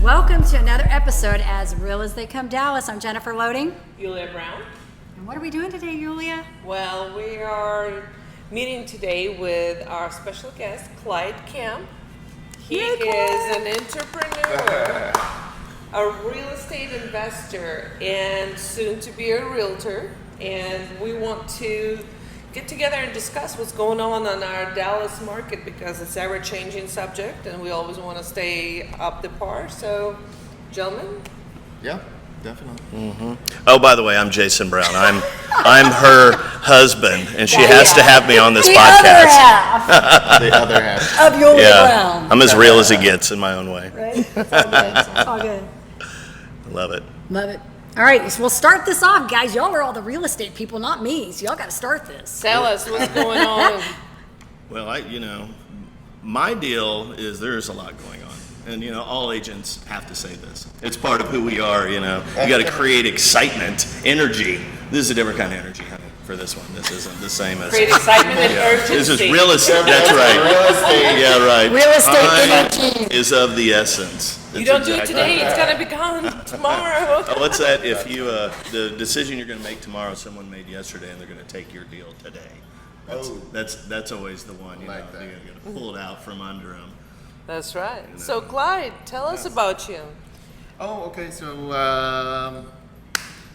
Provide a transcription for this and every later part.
Welcome to another episode As Real as They Come Dallas. I'm Jennifer Loading. Yulia Brown. And what are we doing today, Yulia? Well, we are meeting today with our special guest, Clyde Kemp. He is an entrepreneur, a real estate investor, and soon to be a realtor. And we want to get together and discuss what's going on our Dallas market because it's ever changing subject and we always want to stay up to par. So, gentlemen. Yeah, definitely. Mm-hmm. Oh, by the way, I'm Jason Brown. I'm her husband, and she has to have me on this podcast. The other half of Yulia Brown. I'm as real as it gets in my own way. Right? It's all good. It's all good. Love it. Love it. All right, so we'll start this off, guys. Y'all are all the real estate people, not me. So y'all got to start this. Tell us what's going on. Well, my deal is there's a lot going on. And, all agents have to say this. It's part of who we are, You got to create excitement, energy. This is a different kind of energy, honey, for this one. This isn't the same as... Create excitement and urgency. This is real estate. That's right. Real estate. Yeah, right. Real estate Time energy is of the essence. You don't do it today, it's going to be gone tomorrow. What's that? If you, the decision you're going to make tomorrow, someone made yesterday, and they're going to take your deal today. That's always the one. They're going to pull it out from under them. That's right. So, Clyde, tell us about you. Oh, okay. So,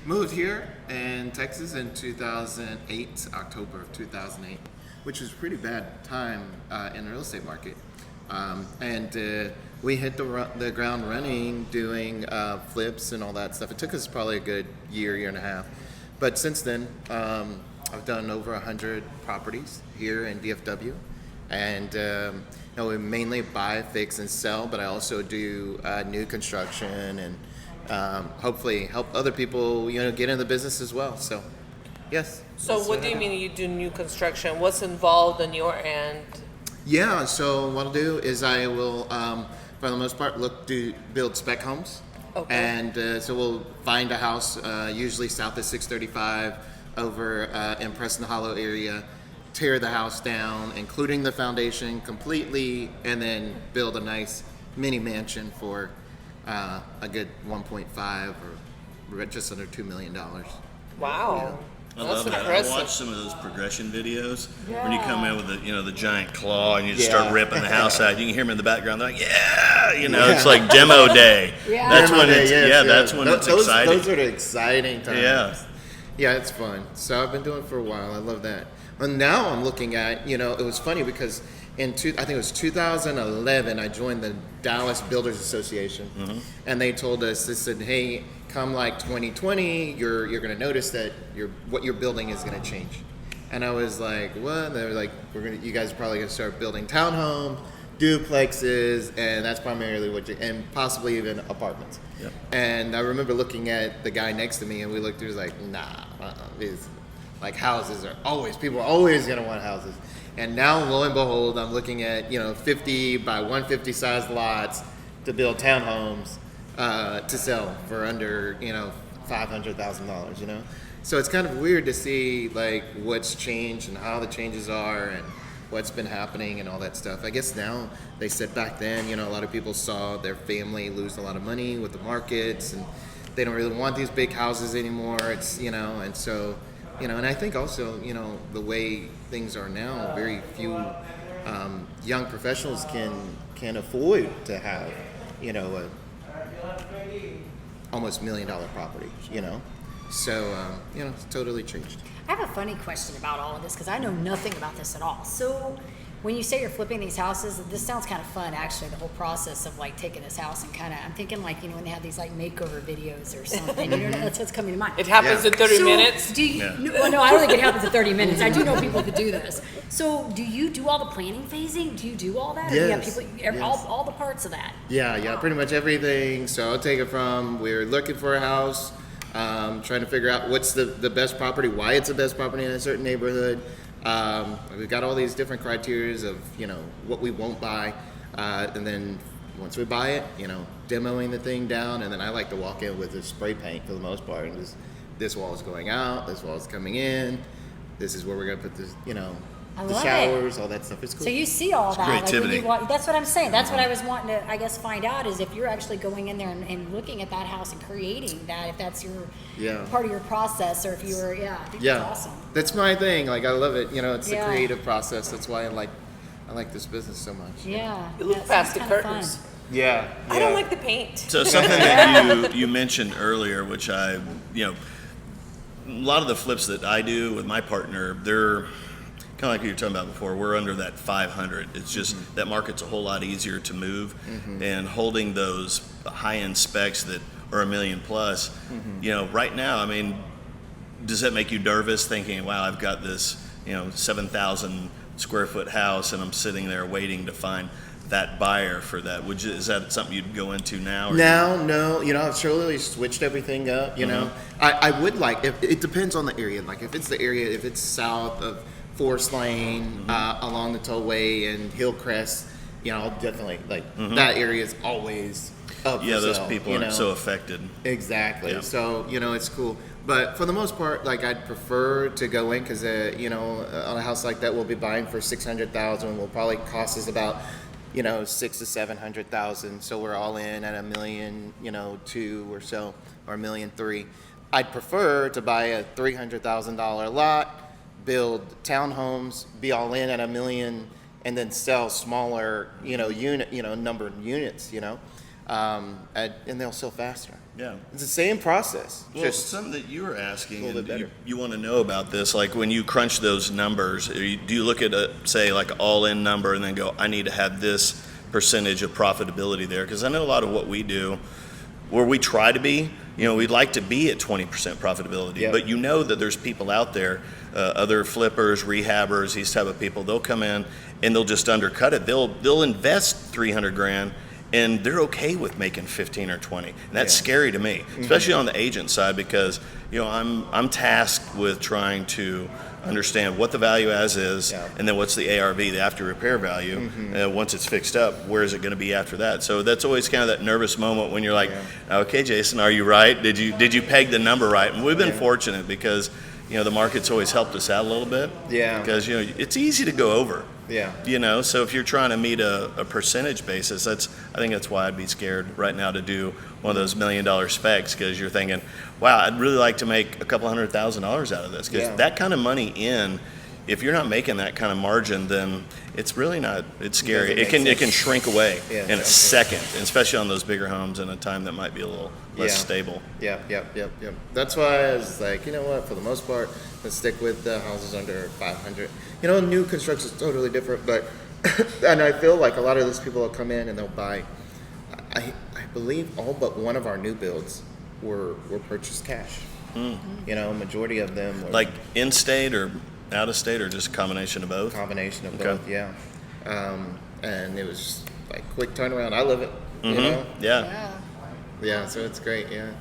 moved here in Texas in 2008, October of 2008, which was a pretty bad time in the real estate market. And we hit the ground running doing flips and all that stuff. It took us probably a good year and a half. But since then, I've done over 100 properties here in DFW. And we mainly buy, fix, and sell, but I also do new construction and hopefully help other people, get into the business as well. So, yes. So what do you mean you do new construction? What's involved on your end? Yeah, so what I'll do is I will, for the most part, build spec homes. Okay. And so we'll find a house, usually south of 635, over in Preston Hollow area, tear the house down, including the foundation completely, and then build a nice mini mansion for a good 1.5 or just under $2 million. Wow. I love that. Impressive. I watch some of those progression videos when you come in with the giant claw and you just start ripping the house out. You can hear them in the background. They're like, it's like demo day. Yeah. That's Demo when day, it's that's when it's exciting. Those are the exciting times. Yeah. Yeah, it's fun. So I've been doing it for a while. I love that. And now I'm looking at, it was funny because I think it was 2011, I joined the Dallas Builders Association, and they told us, they said, hey, come like 2020, you're going to notice that what you're building is going to change. And I was like, what? And they were like, you guys are probably going to start building townhomes, duplexes, and that's primarily and possibly even apartments. Yep. And I remember looking at the guy next to me, and we looked, he was like, nah, these like houses people are always going to want houses. And now, lo and behold, I'm looking at, 50 by 150 size lots to build townhomes to sell for under, $500,000, So it's kind of weird to see like what's changed and how the changes are and what's been happening and all that stuff. I guess now they said back then, a lot of people saw their family lose a lot of money with the markets and they don't really want these big houses anymore. It's, and so, and I think also, the way things are now, very few young professionals can afford to have, a almost $1 million property, So, it's totally changed. I have a funny question about all of this because I know nothing about this at all. So when you say you're flipping these houses, this sounds kind of fun, actually, the whole process of like taking this house and kind of, I'm thinking like, when they have these like makeover videos or something, that's what's coming to mind. It happens in 30 minutes? Do you, no, I don't think it happens in 30 minutes. I do know people who do this. So do you do all the planning phasing? Do you do all that? Yes. Or do you have people, all the parts of that? Yeah, pretty much everything. So I'll take it from, we're looking for a house, trying to figure out what's the best property, why it's the best property in a certain neighborhood. We've got all these different criteria of, what we won't buy. And then once we buy it, demoing the thing down. And then I like to walk in with a spray paint for the most part. And this wall is going out, this wall is coming in. This is where we're going to put this, I the love showers, all that stuff. It's cool. So you see all that. Like when creativity. you walk, that's what I'm saying. That's what I was wanting to, I guess, find out is if you're actually going in there and looking at that house and creating that, if that's your part of your process, or if you were, I think that's awesome. That's my thing. Like I love it. You know, it's the Yeah. creative process. That's why I like this business so much. Yeah. You look that past the sounds kinda curtains. fun. Yeah. I don't like the paint. So something that you mentioned earlier, which a lot of the flips that I do with my partner, they're kind of like you were talking about before. We're under that 500. It's just that market's a whole lot easier to move, and holding those high-end specs that are $1 million plus. Right now, I mean, does that make you nervous thinking, wow, I've got this 7,000 square foot house and I'm sitting there waiting to find that buyer for that? Is that something you'd go into now? No. I've totally switched everything up. I would like, if it depends on the area. Like if it's the area, if it's south of Forest Lane, along the tollway and Hillcrest, I'll definitely that area is always up. Yeah, for those sale, people aren't so affected. Exactly. Yeah. So it's cool. But for the most part, I'd prefer to go in because on a house like that, we'll be buying for $600,000. Will probably cost us about $600,000 to $700,000. So we're all in at $1.2 million, or so, or $1.3 million. I'd prefer to buy a $300,000 lot, build townhomes, be all in at $1 million, and then sell smaller, unit, number of units, and they'll sell faster. Yeah. It's the same process. Well, just something that you were asking, a little and bit better. you want to know about this, like when you crunch those numbers, do you look at say like an all-in number and then go, I need to have this percentage of profitability there? Because I know a lot of what we do, where we try to be, we'd like to be at 20% profitability, Yep. but that there's people out there, other flippers, rehabbers, these type of people, they'll come in and they'll just undercut it. They'll invest $300,000 and they're okay with making 15 or 20. And that's scary to me, especially on the agent side, because I'm tasked with trying to understand what the value as is, and then what's the ARV, the after repair value. Once it's fixed up, where is it going to be after that? So that's always kind of that nervous moment when you're like, okay, Jason, are you right? Did you peg the number right? And we've been fortunate because the market's always helped us out a little bit. Yeah. Because it's easy to go over. Yeah. So if you're trying to meet a percentage basis, I think that's why I'd be scared right now to do one of those $1 million specs, because you're thinking, wow, I'd really like to make a couple $100,000 out of this, because that kind of money if you're not making that kind of margin, then it's really not. It's scary. It can shrink away in a second, especially on those bigger homes in a time that might be a little less stable. Yep. That's why I was like, you know what? For the most part, let's stick with the houses under 500. New construction is totally different, but and I feel like a lot of those people will come in and they'll buy. I believe all but one of our new builds were purchased cash. Majority of them were Like in state or out of state, or just a combination of both? Combination of both, yeah. And it was just like quick turnaround. I love it. Yeah, so it's great. Yeah.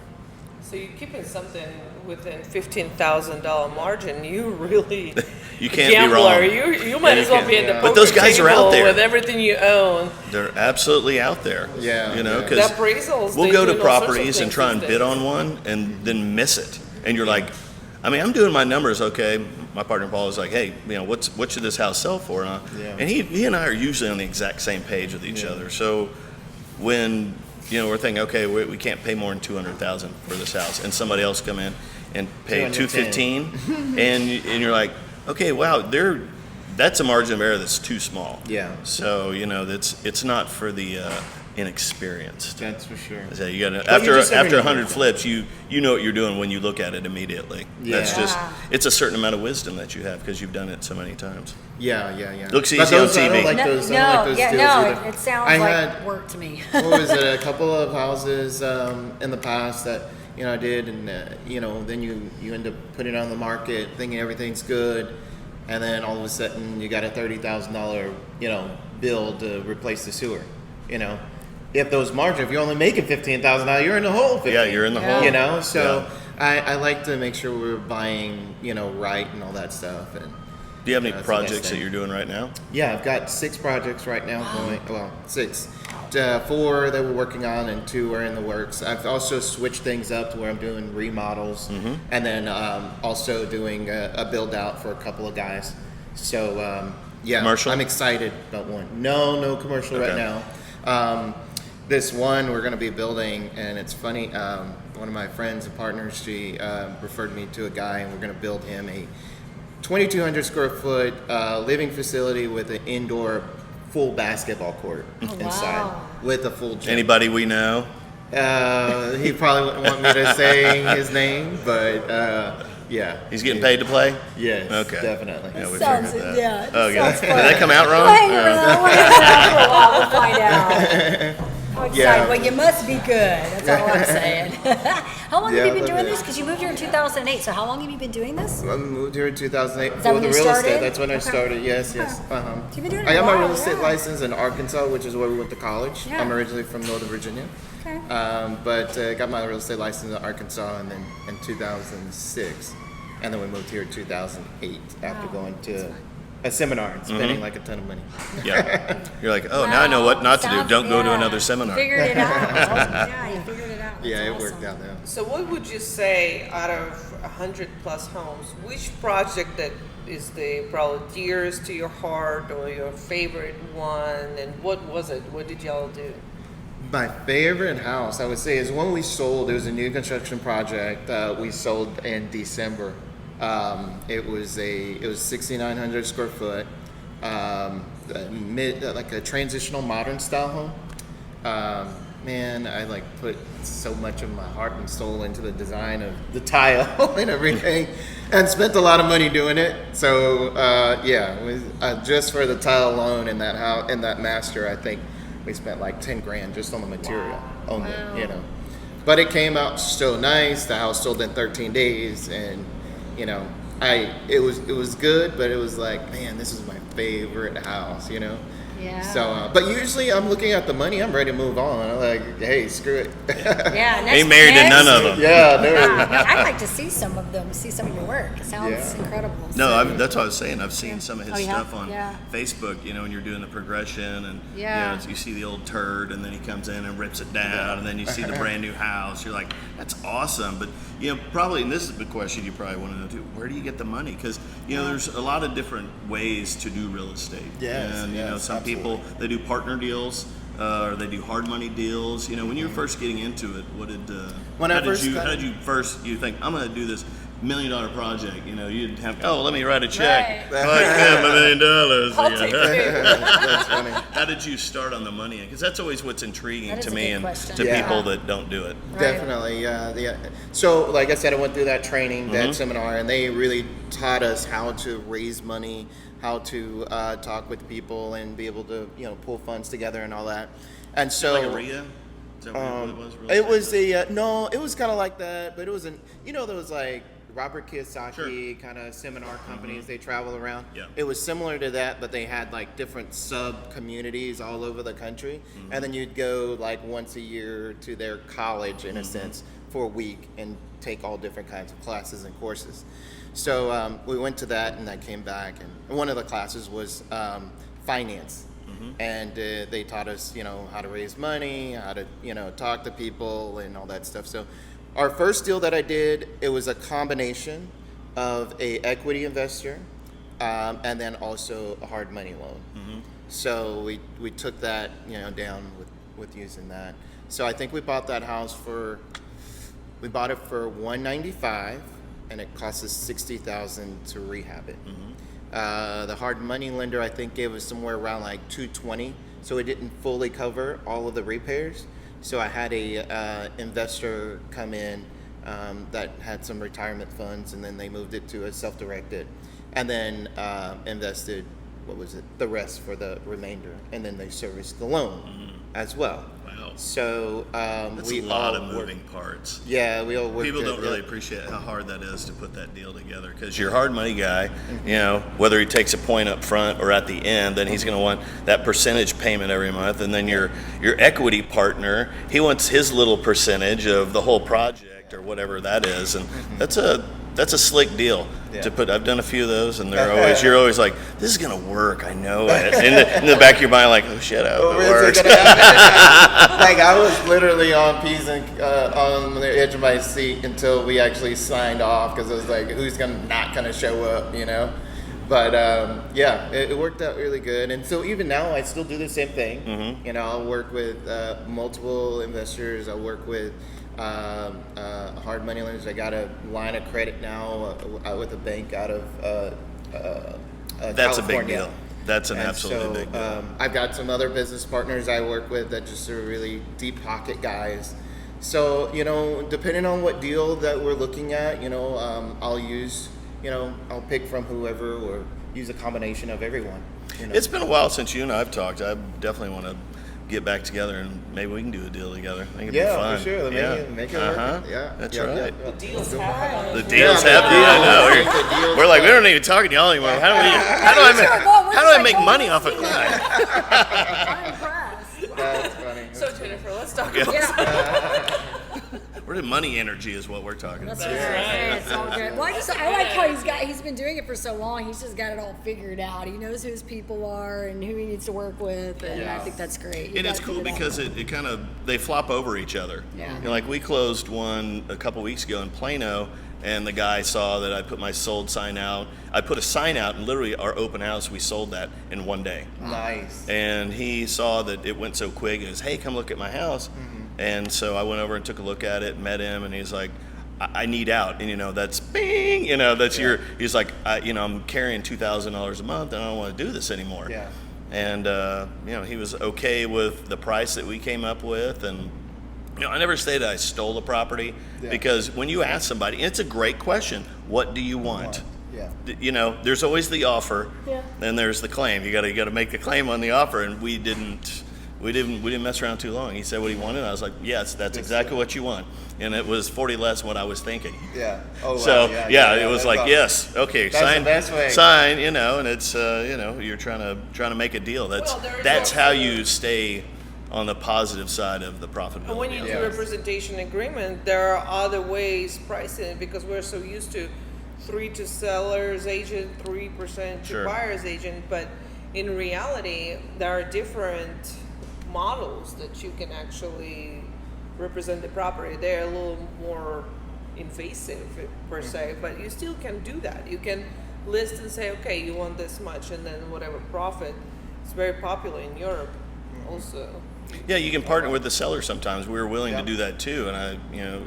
So you're keeping something within $15,000 margin. You really You can't gambler. be wrong. You might as well be at the poker But those guys are table out there with everything you own. They're absolutely out there. Yeah. The Because appraisals. we'll they go do to all sorts of properties and things try and these bid days. on one and then miss it. And you're like, I'm doing my numbers, okay. My partner Paul is like, hey, what should this house sell for? And he and I are usually on the exact same page with each other. So when we're thinking, okay, we can't pay more than $200,000 for this house, and somebody else come in and pay $215,000, and you're like, okay, wow, that's a margin of error that's too small. Yeah. So it's not for the inexperienced. That's for sure. So you got Well, you just never after know. 100 flips, you know what you're doing when you look at it immediately. Yeah. That's just it's a certain amount of wisdom that you have because you've done it so many times. Yeah. Looks But easy on those- I don't TV. like those- I don't like those deals either. It sounds I like had- work to me. What was it? A couple of houses in the past that I did, and then you end up putting it on the market, thinking everything's good, and then all of a sudden you got a $30,000 bill to replace the sewer. If those margins, if you're only making $15,000, you're in the hole. 15, Yeah, you're in the hole. So I like to make sure we're buying right and all that stuff. And Do you have any that's the best projects that thing. you're doing right now? Yeah, I've got 6 projects right now going. Well, 6. 4 that we're working on, and 2 are in the works. I've also switched things up to where I'm doing remodels, and then also doing a build out for a couple of guys. So yeah, Commercial? I'm excited about one. No commercial right Okay. now. This one we're going to be building, and it's funny. One of my friends and partners, she referred me to a guy, and we're going to build him a 2,200 square foot living facility with an indoor full basketball court inside wow. with a full gym. Anybody we know? He probably wouldn't want me to say his name, but yeah. He's getting paid to play? Yes, Okay. definitely. Yeah, we Sounds, figured that. yeah. Oh, Sounds yeah. fun. Did that come out wrong? We'll hang around. We'll hang around for a while. We'll find out. I'm excited. Yeah. Well, you must be good. That's all I'm saying. How long have Yeah, you been but doing yeah. this? Because you moved here in 2008. So how long have you been doing this? I moved here in 2008 that for when the you real started? estate. That's when I Okay. started. Yes. So you've been doing it I a got my while, real estate yeah. license in Arkansas, which is where we went to college. Yeah. I'm originally from Northern Virginia. Okay. But got my real estate license in Arkansas, and then in 2006, and then we moved here in 2008 after Wow. going to a seminar and spending like a ton of money. Yeah. You're like, oh, now I know what not to do. Sounds- Don't go to yeah. another seminar. Figured it out. Yeah, you figured it out. That's Yeah, it awesome. worked out now. So what would you say out of 100 plus homes, which project that is the probably dearest to your heart or your favorite one, and what was it? What did y'all do? My favorite house, I would say, is one we sold. It was a new construction project. We sold in December. It was 6,900 square foot, like a transitional modern style home. Man, I like put so much of my heart and soul into the design of the tile and everything, and spent a lot of money doing it. So yeah, it was, just for the tile alone in that house, in that master, I think we spent like 10 grand just on the material only, Wow. you know. But it came out so nice. The house sold in 13 days, and you know, it was good, but it was like, man, this is my favorite house, you know. Yeah. So, but usually I'm looking at the money. I'm ready to move on. I'm like, hey, screw it. Yeah. Next, Ain't married to none of them. Yeah, no. I'd like to see some of them, see some of your work. It sounds Yeah. incredible. No, So- that's what I was saying. I've seen some of his Oh, you have? stuff on Yeah. Facebook, you know, when you're doing the progression and Yeah. you know, you see the old turd and then he comes in and rips it down and then you see the brand new house. You're like, that's awesome. But, you know, probably, and this is the question you probably want to know too, where do you get the money? Because, you know, there's a lot of different ways to do real estate. Yes, And, you know, yes, some people, they do partner deals. Or they do hard money deals. You know, when you were first getting into it, what did When I first got- how did you first you think I'm going to do this $1 million project? You know, you didn't have let me write a check. Right. Like, yeah, $1 million. I'll Yeah. take it. That's funny. How did you start on the money? Because that's always what's intriguing That is to a me good and question. to Yeah. people that don't do it. Right. Definitely, yeah. So, like I said, I went through that training, that seminar, and they really taught us how to raise money, how to talk with people, and be able to, you know, pull funds together and all that. And so, Like a RIA? Is that what it was? Real it was estate? no, it was kind of like that, but it wasn't. You know, there was like Robert Kiyosaki Sure. kind of seminar companies. They travel around. Yeah. It was similar to that, but they had like different sub communities all over the country, and then you'd go like once a year to their college in a sense for a week and take all different kinds of classes and courses. So we went to that, and I came back, and one of the classes was finance. And they taught us, you know, how to raise money, how to, you know, talk to people and all that stuff. So our first deal that I did, it was a combination of a equity investor and then also a hard money loan. So we took that, you know, down with using that. So I think we bought that house we bought it for $195, and it cost us $60,000 to rehab it. The hard money lender, I think, gave us somewhere around like $220, so it didn't fully cover all of the repairs. So I had a investor come in that had some retirement funds, and then they moved it to a self-directed, and then invested the rest for the remainder, and then they serviced the loan as well. Wow. So That's we a lot all of worked- moving parts. Yeah, we all worked. People it, don't really yeah. appreciate how hard that is to put that deal together because your hard money guy, you know, whether he takes a point up front or at the end, then he's going to want that percentage payment every month. And then your equity partner, he wants his little percentage of the whole project or whatever that is. And that's a slick deal to put. I've done a few of those, and you're always like, this is going to work. I know it. In the back of your mind, like, oh shit, I hope it Is works. it gonna happen? Like I was literally on P's and on the edge of my seat until we actually signed off, because it was like, who's not gonna show up, you know? But yeah, it worked out really good. And so even now, I still do the same thing. Mm-hmm. You know, I'll work with multiple investors. I'll work with hard money lenders. I got a line of credit now with a bank out of That's a big California. deal. That's an And absolutely big deal. I've got some other business partners I work with that just are really deep pocket guys. So, you know, depending on what deal that we're looking at, you know, I'll use, you know, I'll pick from whoever or use a combination of everyone. You know? It's been a while since you and I've talked. I definitely want to get back together and maybe we can do a deal together. I think it'd be fun. For sure. Make it work. Yeah, That's yeah, right. yeah, yeah. The deal's happening. The deal's happening. I know. We're like, we don't even talk to y'all anymore. How do I make money off of Clyde? I'm impressed. That's funny. So Jennifer, let's talk about Yeah. We're the money energy is what we're talking That's about. right. It's all good. Well, I like how he's been doing it for so long. He's just got it all figured out. He knows who his people are and who he needs to work with, and I think that's great. You And it's guys cool figured it out. because it kind of, they flop over each other. Yeah. You know, like we closed one a couple weeks ago in Plano, and the guy saw that I put my sold sign out. I put a sign out, and literally our open house, we sold that in one day. Nice. And he saw that it went so quick. He goes, hey, come look at my house. And so I went over and took a look at it, met him, and he's like, I need out. And, you know, that's bing, you know, that's he's like, I'm carrying $2,000 a month, and I don't want to do this anymore. Yeah. And, you know, he was okay with the price that we came up with. And, you know, I never say that I stole the property because when you ask somebody, it's a great question, what do you want? Yeah. You know, there's always the offer, then there's the claim. You got to make the claim on the offer, and we didn't mess around too long. He said what he wanted. I was like, yes, that's exactly what you want, and it was 40 less than what I was thinking. Yeah. Oh, wow. So yeah, it was that's like, awesome. yes, okay, That's sign, the best way. sign. You know, and it's you know, you're trying to make a deal. That's how you stay on the positive side of the profitability. And when you do a representation agreement, there are other ways pricing it because we're so used to 3 to seller's agent, 3% to buyer's agent. But in reality, there are different models that you can actually represent the property. They're a little more invasive per se, but you still can do that. You can list and say, okay, you want this much, and then whatever profit. It's very popular in Europe also. Yeah, you can partner with the seller sometimes. We were willing to do that too. And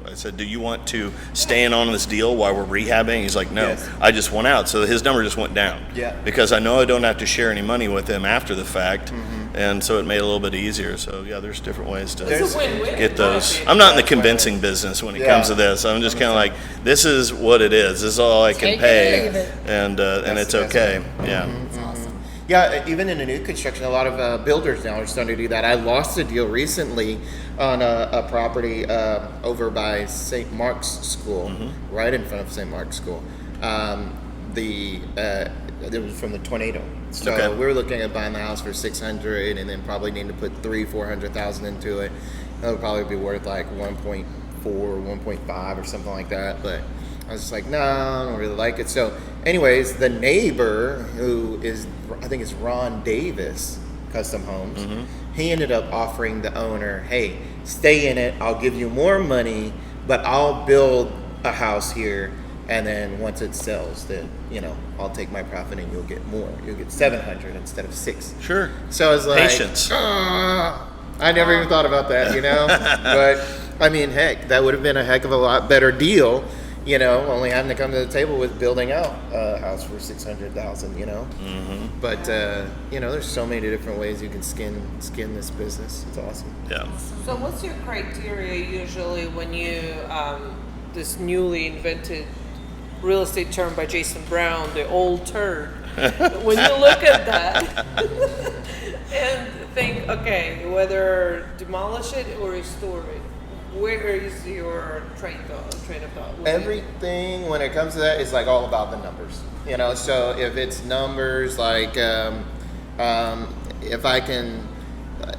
I said, do you want to stay in on this deal while we're rehabbing? He's like, no, I just want out. So his number just went down. Yeah. Because I know I don't have to share any money with him after the fact. And so it made it a little bit easier. So yeah, there's different ways to It's a win-win. get those. I'm not in the convincing business when it comes to this. I'm just kind of like, this is what it is. This is all I can Take it or pay. leave it. And it's the best okay. way. Yeah. That's awesome. Yeah, even in a new construction, a lot of builders now are starting to do that. I lost a deal recently on a property over by St. Mark's School, right in front of St. Mark's School. It was from the tornado. So we were looking at buying the house for $600,000 and then probably need to put $300,000-$400,000 into it. That would probably be worth like 1.4, 1.5 or something like that. But I was just like, no, I don't really like it. So anyways, the neighbor, who is, I think it's Ron Davis Custom Homes, he ended up offering the owner, hey, stay in it. I'll give you more money, but I'll build a house here. And then once it sells, then, I'll take my profit and you'll get more. You'll get $700 instead of $600. Sure. So I was like, Patience. I never even thought about that, But I mean, heck, that would have been a heck of a lot better deal. Only having to come to the table with building out a house for $600,000, But there's so many different ways you can skin this business. It's awesome. Yeah. So what's your criteria usually when you this newly invented real estate term by Jason Brown, the old turd? When you look at that and think, okay, whether demolish it or restore it, where is your train of thought? Everything when it comes to that is like all about the numbers, So if it's numbers, like if I can,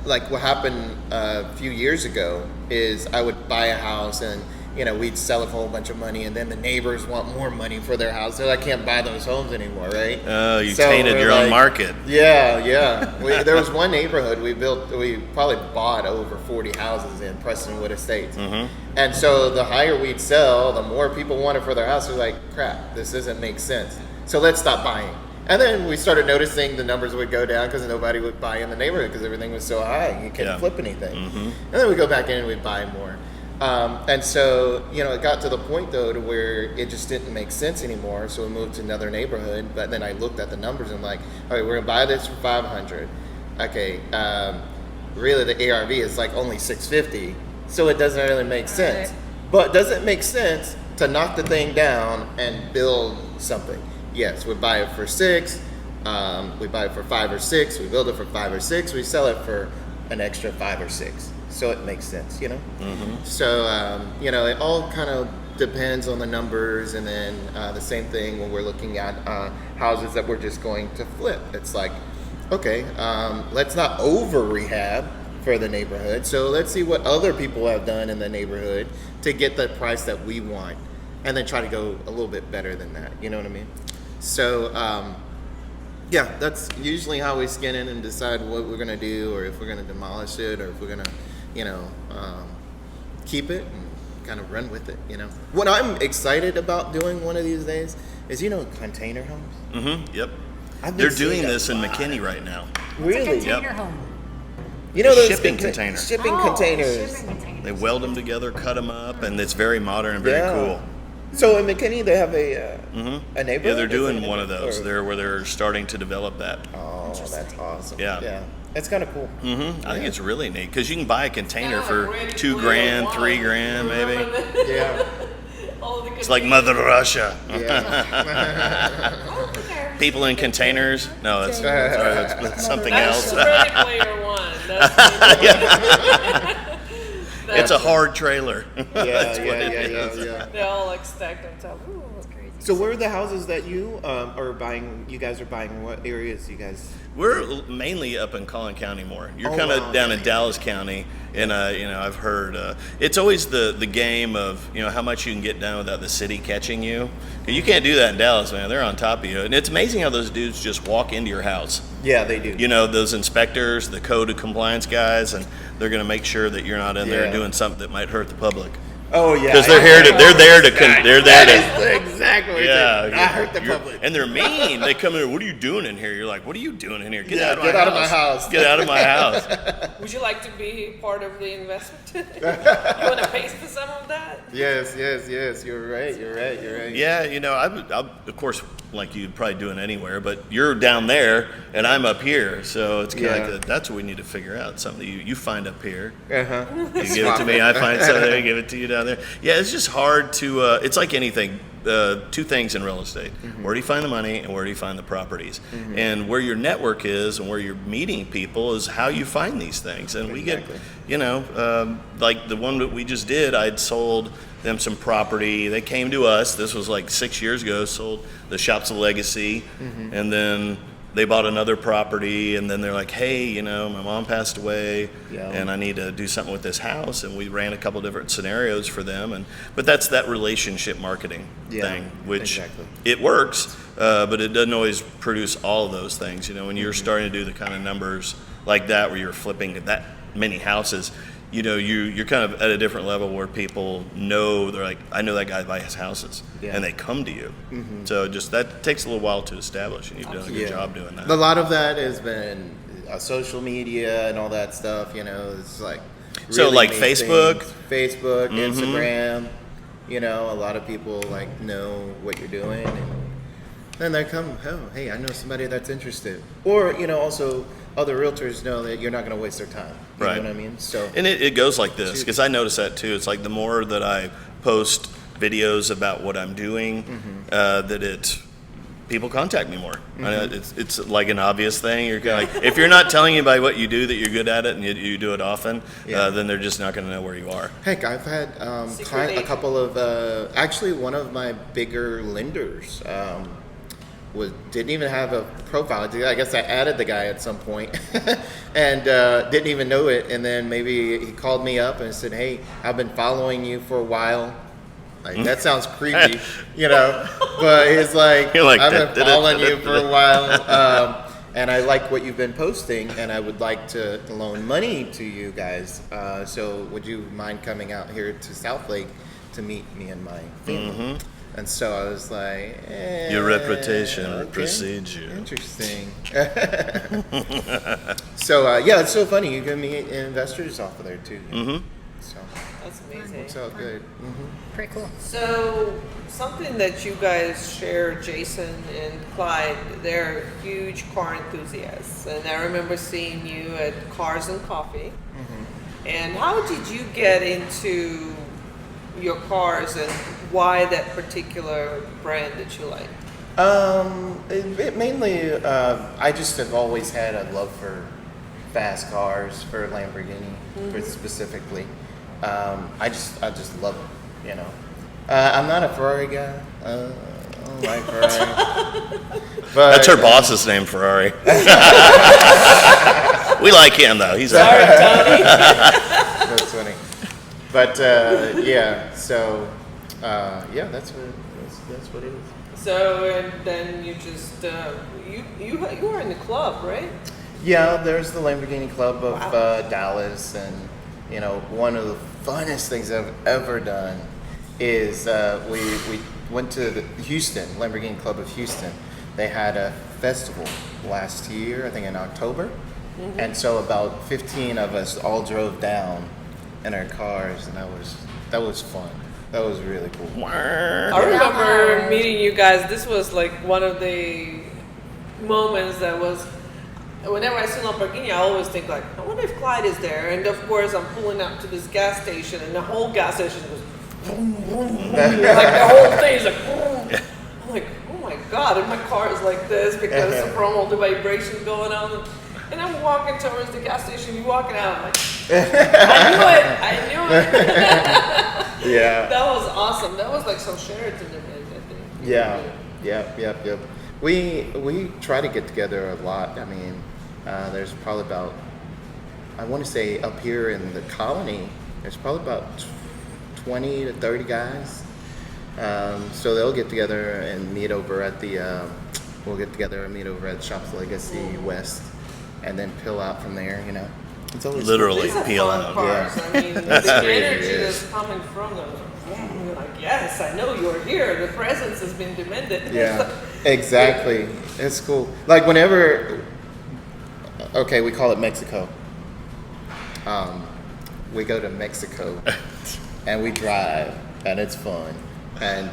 like what happened a few years ago is I would buy a house and we'd sell it for a whole bunch of money, and then the neighbors want more money for their house. They're like, can't buy those homes anymore, right? Oh, you tainted your own market. Yeah. There was one neighborhood we probably bought over 40 houses in Prestonwood Estates. And so the higher we'd sell, the more people wanted for their house. We're like, crap, this doesn't make sense. So let's stop buying. And then we started noticing the numbers would go down because nobody would buy in the neighborhood because everything was so high. You couldn't flip anything. And then we go back in and we'd buy more. And so, it got to the point, though, to where it just didn't make sense anymore. So we moved to another neighborhood. But then I looked at the numbers and like, all right, we're going to buy this for $500. Okay, really the ARV is like only $650. So it doesn't really make sense. But does it make sense to knock the thing down and build something? Yes, we buy it for $6. We buy it for $5 or $6. We build it for $5 or $6. We sell it for an extra $5 or $6. So it makes sense, So, it all kind of depends on the numbers. And then the same thing when we're looking at houses that we're just going to flip. It's like, okay, let's not over rehab for the neighborhood. So let's see what other people have done in the neighborhood to get the price that we want. And then try to go a little bit better than that. You know what I mean? So, that's usually how we skin in and decide what we're going to do, or if we're going to demolish it, or if we're going to, keep it and kind of run with it, What I'm excited about doing one of these days is, container homes. Yep. They're doing this in McKinney right now. Really? It's a container home. Those Shipping containers. Shipping containers. Shipping containers. They weld them together, cut them up, and it's very modern and very cool. So in McKinney, they have a neighborhood? Yeah, they're doing one of those. They're starting to develop that. Oh, that's awesome. Yeah. It's kind of cool. I think it's really neat because you can buy a container for Ready $2,000, Player One. $3,000 maybe. Yeah. All the It's like Mother Russia. Yeah. People in containers. No, that's something That's else. Ready Player One. That's It's a hard trailer. Yeah. They all like stacked on top. Ooh, It's crazy. So where are the houses that you are buying? You guys are buying what areas? You guys? We're mainly up in Collin County more. You're Oh, kind of wow. down in Dallas County, and I've heard it's always the game of how much you can get done without the city catching you. You can't do that in Dallas, man. They're on top of you, and it's amazing how those dudes just walk into your house. Yeah, they do. Those inspectors, the code of compliance guys, and they're going to make sure that you're not in there Yeah. doing something that might hurt the public. Oh yeah. Because they're there to Exactly. Yeah, I hurt the you're- public. and they're mean. They come in. What are you doing in here? You're like, what are you doing in here? Get out of my house. Get out of my house. would you like to be part of the investment? You want to pay for some of that? Yes. You're right. Yeah, I of course, like you'd probably do it anywhere, but you're down there and I'm up here, so it's kind of like that's what we need to figure out. Something that you find up here, you give it to me, I find something there, give it to you down there. Yeah, it's just hard to. It's like anything. Two things in real estate: where do you find the money, and where do you find the properties? And where your network is, and where you're meeting people is how you find these things. And we get, like the one that we just did, I'd sold them some property. They came to us. This was like 6 years ago. Sold the Shops of Legacy, and then they bought another property, and then they're like, hey, my mom passed away, and I need to do something with this house. And we ran a couple different scenarios for them, but that's that relationship marketing thing, which it works, but it doesn't always produce all of those things. When you're starting to do the kind of numbers like that, where you're flipping that many houses, you're kind of at a different level where people know, they're like, I know that guy buys houses, and they come to you. So just that takes a little while to establish, and you've done a good job doing that. A lot of that has been social media and all that stuff. It's like so really like neat Facebook, things. Instagram. A lot of people know what you're doing, and then they come. Oh, hey, I know somebody that's interested, or also. Other realtors know that you're not going to waste their time. You know what I mean? So, and it goes like this, because I notice that too. It's like the more that I post videos about what I'm doing, people contact me more. It's like an obvious thing. You're kind of like, if you're not telling anybody what you do, that you're good at it, and you do it often, then they're just not going to know where you are. Heck, I've had a couple of actually one of my bigger lenders. Didn't even have a profile. I guess I added the guy at some point and didn't even know it. And then maybe he called me up and said, hey, I've been following you for a while. Like, that sounds creepy, but he's like, I've been following you for a while. And I like what you've been posting, and I would like to loan money to you guys. So would you mind coming out here to South Lake to meet me and my family? And so I was like, Your reputation okay. precedes you. Interesting. So yeah, it's so funny. You can meet investors off of there too. Mm-hmm. So That's amazing. it's all good. Pretty cool. So, something that you guys share, Jason and Clyde, they're huge car enthusiasts. And I remember seeing you at Cars and Coffee. And how did you get into your cars and why that particular brand that you like? It mainly, I just have always had a love for fast cars, for Lamborghini, for specifically. I just love it, you know. I'm not a Ferrari guy. I don't like Ferrari. But, That's her boss's name, Ferrari. We like him though. He's Sorry, Tony. That's funny. But yeah, so yeah, that's what it is. So, and then you just, you were in the club, right? Yeah, there's the Lamborghini Club of Wow. Dallas, and you know, one of the funnest things I've ever done is we went to the Houston Lamborghini Club of Houston. They had a festival last year, I think in October, and so about 15 of us all drove down in our cars, and that was fun. That was really cool. I remember meeting you guys. This was like one of the moments that was, whenever I see Lamborghini, I always think like, I wonder if Clyde is there. And of course, I'm pulling up to this gas station, and the whole gas station was boom, boom, boom. Like the whole thing is like boom. I'm like, oh my god! And my car is like this because from all the vibrations going on. And I'm walking towards the gas station. You walking out. I'm like, I knew it. Yeah. That was awesome. That was like some Sheraton event, I think. Yeah. Yep. We try to get together a lot. I mean, there's probably about, I want to say up here in the colony, there's probably about 20 to 30 guys. So they'll get together and meet over at the, we'll get together and meet over at Shops Legacy West, and then peel out from there, you know. It's always Literally. These are Peel fun out. cars. Yeah. I mean, That's the crazy, energy yeah. that's coming from them. You're like, yes, I know you're here. The presence has been demanded. Yeah, exactly. It's cool. Like whenever, okay, we call it Mexico. We go to Mexico and we drive, and it's fun. And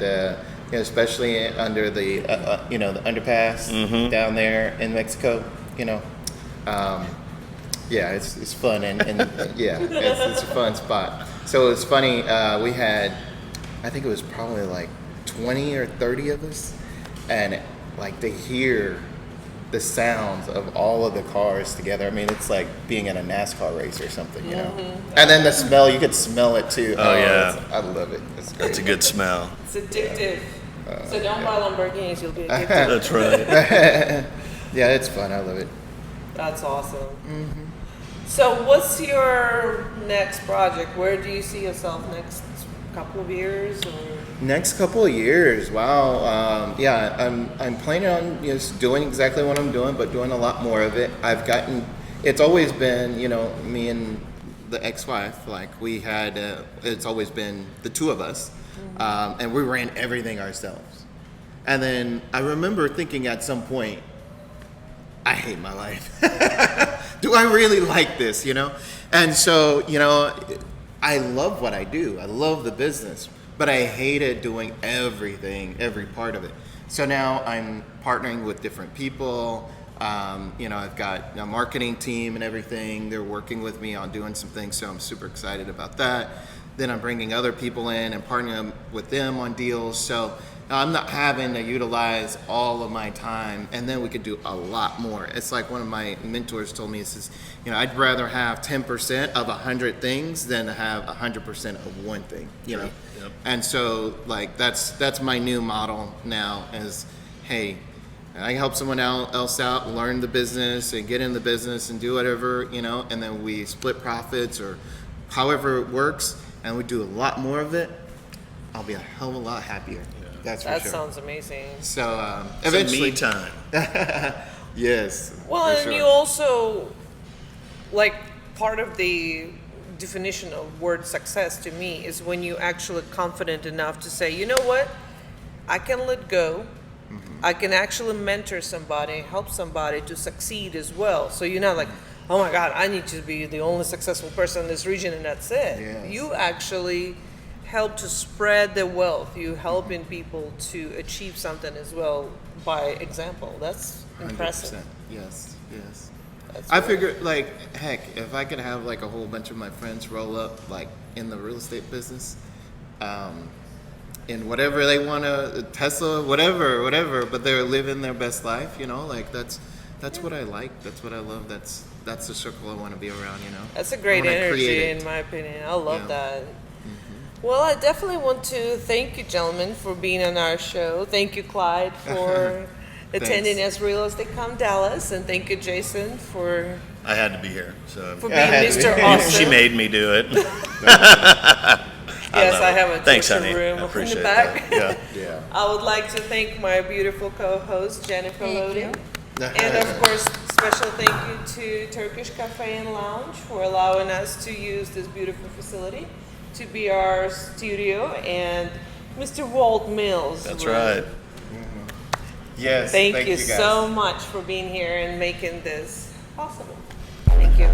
you know, especially under the you know, the underpass down there in Mexico, you know. Yeah, it's fun, and yeah, it's a fun spot. So it's funny, we had, I think it was probably like 20 or 30 of us, and like to hear the sounds of all of the cars together. I mean, it's like being in a NASCAR race or something, you know. And then the smell, you could smell it too. Oh, yeah. I love it. It's great. That's a good smell. It's addictive. So don't buy Lamborghinis, you'll be addicted. That's right. Yeah, it's fun. I love it. That's awesome. So what's your next project? Where do you see yourself next couple of years? Or? Next couple of years, wow. Yeah, I'm planning on just doing exactly what I'm doing, but doing a lot more of it. It's always been, you know, me and the ex-wife, like we had, it's always been the two of us, and we ran everything ourselves. And then I remember thinking at some point, I hate my life. Do I really like this, you know? And so, you know, I love what I do. I love the business, but I hated doing everything, every part of it. So now I'm partnering with different people. You know, I've got a marketing team and everything. They're working with me on doing some things, so I'm super excited about that. Then I'm bringing other people in and partnering with them on deals. So I'm not having to utilize all of my time, and then we could do a lot more. It's like one of my mentors told me, he says, you know, I'd rather have 10% of 100 things than to have 100% of one thing, you know? Yep. And so, like, that's my new model now is, hey, I help someone else out, learn the business and get in the business and do whatever, you know, and then we split profits or however it works, and we do a lot more of it. I'll be a hell of a lot happier. That's for That sure. sounds amazing. So Eventually, eventually, me time. yes. Well, for and sure. you also, like, part of the definition of word success to me is when you actually confident enough to say, you know what, I can let go. I can actually mentor somebody, help somebody to succeed as well. So you're not like, oh my God, I need to be the only successful person in this region and that's it. Yes. You actually help to spread the wealth. You helping people to achieve something as well by example. That's impressive. 100%. Yes, yes. That's I really- figured, like, heck, if I could have like a whole bunch of my friends roll up like in the real estate business, in whatever they want to, Tesla, whatever, but they're living their best life, you know, like that's what I like. That's what I love. That's the circle I want to be around, you know. That's a I great wanna create energy, it. in my opinion. I love Yeah. that. Well, I definitely want to thank you, gentlemen, for being on our show. Thank you, Clyde, for attending us Real Estate Come Dallas, and thank you, Jason, for I had to be here, so being I had to be Mr. here. Awesome. she made me do it. Yes, love I it. have a Thanks, torture honey. room I in appreciate the back. that. Yeah. Yeah. I would like to thank my beautiful co-host, Jennifer Thank Loading. you. And of course, special thank you to Turkish Cafe and Lounge for allowing us to use this beautiful facility to be our studio, and Mr. Walt Mills. That's right. Yes. Thank you guys. so much for being here and making this possible. Thank you.